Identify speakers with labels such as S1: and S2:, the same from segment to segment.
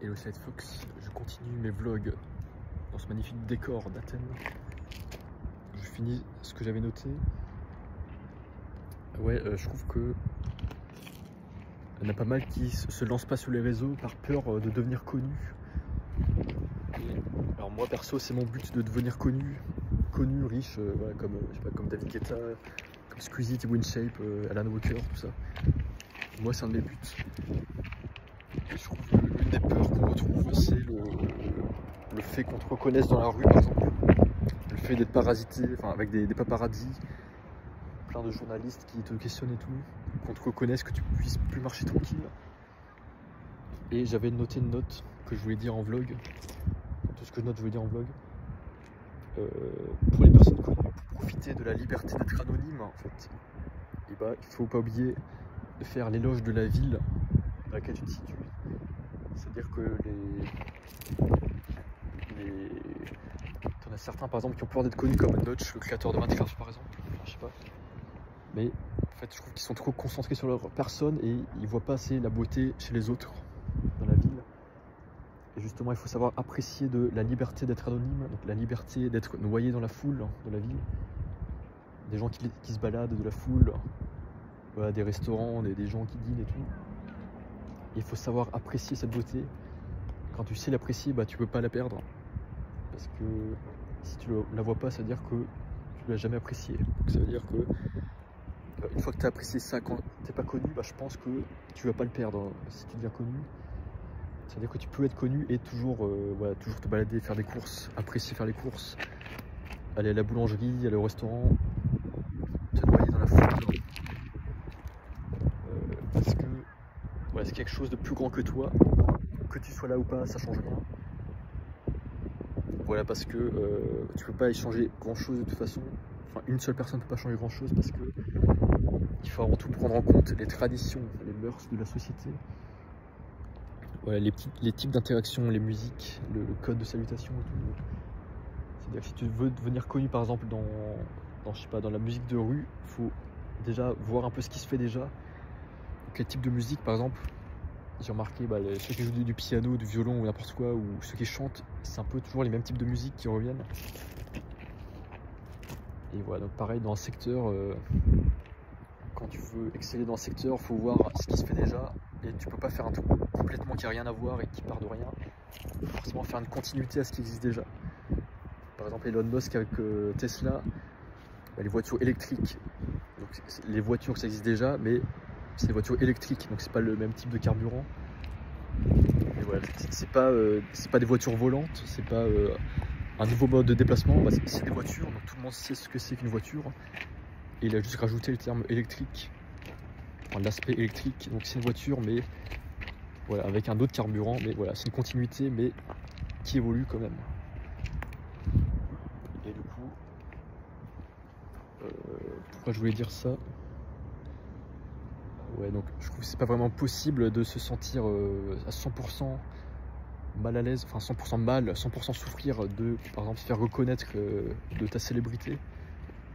S1: Hello Sidefox, je continue mes vlogs dans ce magnifique décor d'Athènes. Je finis ce que j'avais noté. Ouais, je trouve que il y en a pas mal qui se lancent pas sur les réseaux par peur de devenir connu. Alors moi perso, c'est mon but de devenir connu, riche, voilà, comme, je sais pas, comme David Guetta, comme Squeezie, Thibaut InShape, Alan Walker, tout ça. Moi c'est un de mes buts. Et je trouve que l'une des peurs qu'on retrouve, c'est le fait qu'on te reconnaisse dans la rue, par exemple. Le fait d'être parasité, enfin avec des paparazzis, plein de journalistes qui te questionnent et tout, qu'on te reconnaisse, que tu puisses plus marcher tranquille. Et j'avais noté une note que je voulais dire en vlog. Tout ce que je note, je voulais dire en vlog. Pour les personnes connues, pour profiter de la liberté d'être anonyme, en fait, et bah, il faut pas oublier de faire l'éloge de la ville dans laquelle tu te situes. C'est-à-dire que t'en as certains par exemple qui ont peur d'être connus comme Notch, le créateur de Minecraft par exemple, enfin, je sais pas. Mais en fait je trouve qu'ils sont trop concentrés sur leur personne et ils voient pas assez la beauté chez les autres dans la ville. Et justement il faut savoir apprécier de la liberté d'être anonyme, donc la liberté d'être noyé dans la foule de la ville. Des gens qui se baladent de la foule, voilà, des restaurants, des gens qui dînent et tout. Il faut savoir apprécier cette beauté. Quand tu sais l'apprécier, bah, tu peux pas la perdre. Parce que si tu la vois pas, ça veut dire que tu l'as jamais apprécié. Donc ça veut dire que une fois que tu as apprécié ça quand t'es pas connu, bah, je pense que tu vas pas le perdre si tu deviens connu. Ça veut dire que tu peux être connu et toujours, voilà, toujours te balader, faire des courses, apprécier faire les courses, aller à la boulangerie, aller au restaurant, te noyer dans la foule. Parce que voilà, c'est quelque chose de plus grand que toi. Que tu sois là ou pas, ça change rien. Voilà, parce que tu peux pas échanger grand chose de toute façon. Enfin, une seule personne ne peut pas changer grand chose parce que il faut avant tout prendre en compte les traditions, les mœurs de la société. Voilà, les types d'interactions, les musiques, le code de salutation et tout. C'est-à-dire que si tu veux devenir connu par exemple je sais pas, dans la musique de rue, il faut déjà voir un peu ce qui se fait déjà. Donc, les types de musique par exemple. J'ai remarqué ceux qui jouent du piano, du violon ou n'importe quoi, ou ceux qui chantent, c'est un peu toujours les mêmes types de musique qui reviennent. Et voilà, donc pareil dans un secteur, quand tu veux exceller dans un secteur, il faut voir ce qui se fait déjà. Et tu peux pas faire un truc complètement qui n'a rien à voir et qui part de rien. Il faut forcément faire une continuité à ce qui existe déjà. Par exemple Elon Musk avec Tesla, les voitures électriques. Donc, les voitures ça existe déjà, mais c'est des voitures électriques, donc c'est pas le même type de carburant. Et voilà, c'est pas des voitures volantes, c'est pas un nouveau mode de déplacement, bah, c'est des voitures, donc tout le monde sait ce que c'est qu'une voiture. Et il a juste rajouté le terme électrique, enfin, l'aspect électrique, donc c'est une voiture, mais voilà, avec un autre carburant, mais voilà, c'est une continuité, mais qui évolue quand même. Et du coup, pourquoi je voulais dire ça? Ouais, donc je trouve que c'est pas vraiment possible de se sentir à 100% mal à l'aise, enfin 100% mal, 100% souffrir de, par exemple, se faire reconnaître de ta célébrité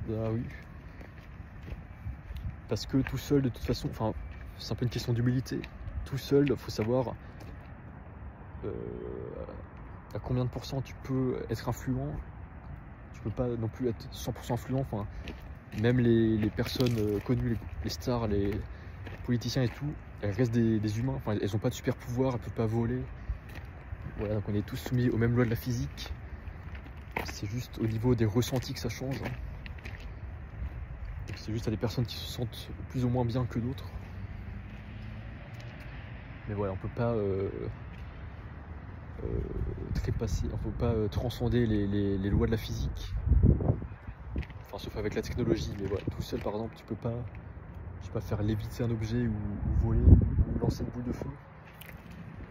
S1: dans la rue. Parce que tout seul, de toute façon, enfin, c'est un peu une question d'humilité. Tout seul, il faut savoir à combien de pourcents tu peux être influent. Tu peux pas non plus être 100% influent, enfin, même les personnes connues, les stars, les politiciens et tout, elles restent des humains, enfin, elles n'ont pas de super pouvoir, elles ne peuvent pas voler. Voilà, donc on est tous soumis aux mêmes lois de la physique. C'est juste au niveau des ressentis que ça change. C'est juste à des personnes qui se sentent plus ou moins bien que d'autres. Mais voilà, on peut pas trépasser, on peut pas transcender les lois de la physique. Enfin, sauf avec la technologie, mais voilà, tout seul par exemple, tu peux pas, je sais pas, faire léviter un objet ou voler ou lancer une boule de feu.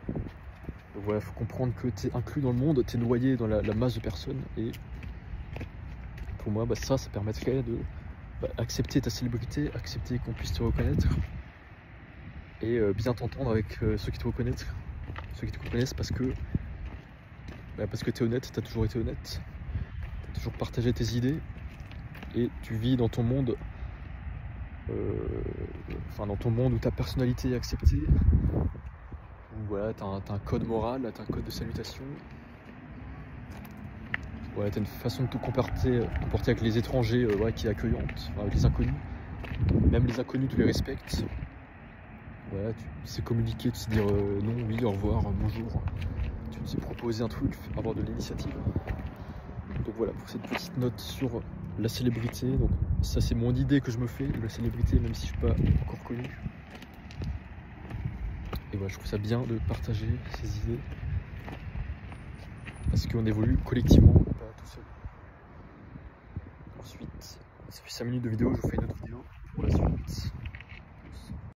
S1: Donc voilà, il faut comprendre que tu es inclus dans le monde, tu es noyé dans la masse de personnes. Et pour moi, ça permettrait de accepter ta célébrité, accepter qu'on puisse te reconnaître et bien t'entendre avec ceux qui te reconnaissent. Ceux qui te reconnaissent parce que tu es honnête, tu as toujours été honnête, tu as toujours partagé tes idées et tu vis dans ton monde, dans ton monde où ta personnalité est acceptée. voilà, t'as un code moral, t'as un code de salutation. Ouais, t'as une façon de te comporter avec les étrangers ouais, qui est accueillante, avec les inconnus. Même les inconnus, tu les respectes. Voilà, tu sais communiquer, tu sais dire non, oui, au revoir, bonjour. Tu sais proposer un truc, avoir de l'initiative. Donc voilà, pour cette petite note sur la célébrité. Donc ça, c'est mon idée que je me fais de la célébrité, même si je suis pas encore connu. Et voilà, je trouve ça bien de partager ces idées. Parce qu'on évolue collectivement, pas tout seul. Ensuite, ça fait 5 minutes de vidéo, je vous fais une autre vidéo pour la suite.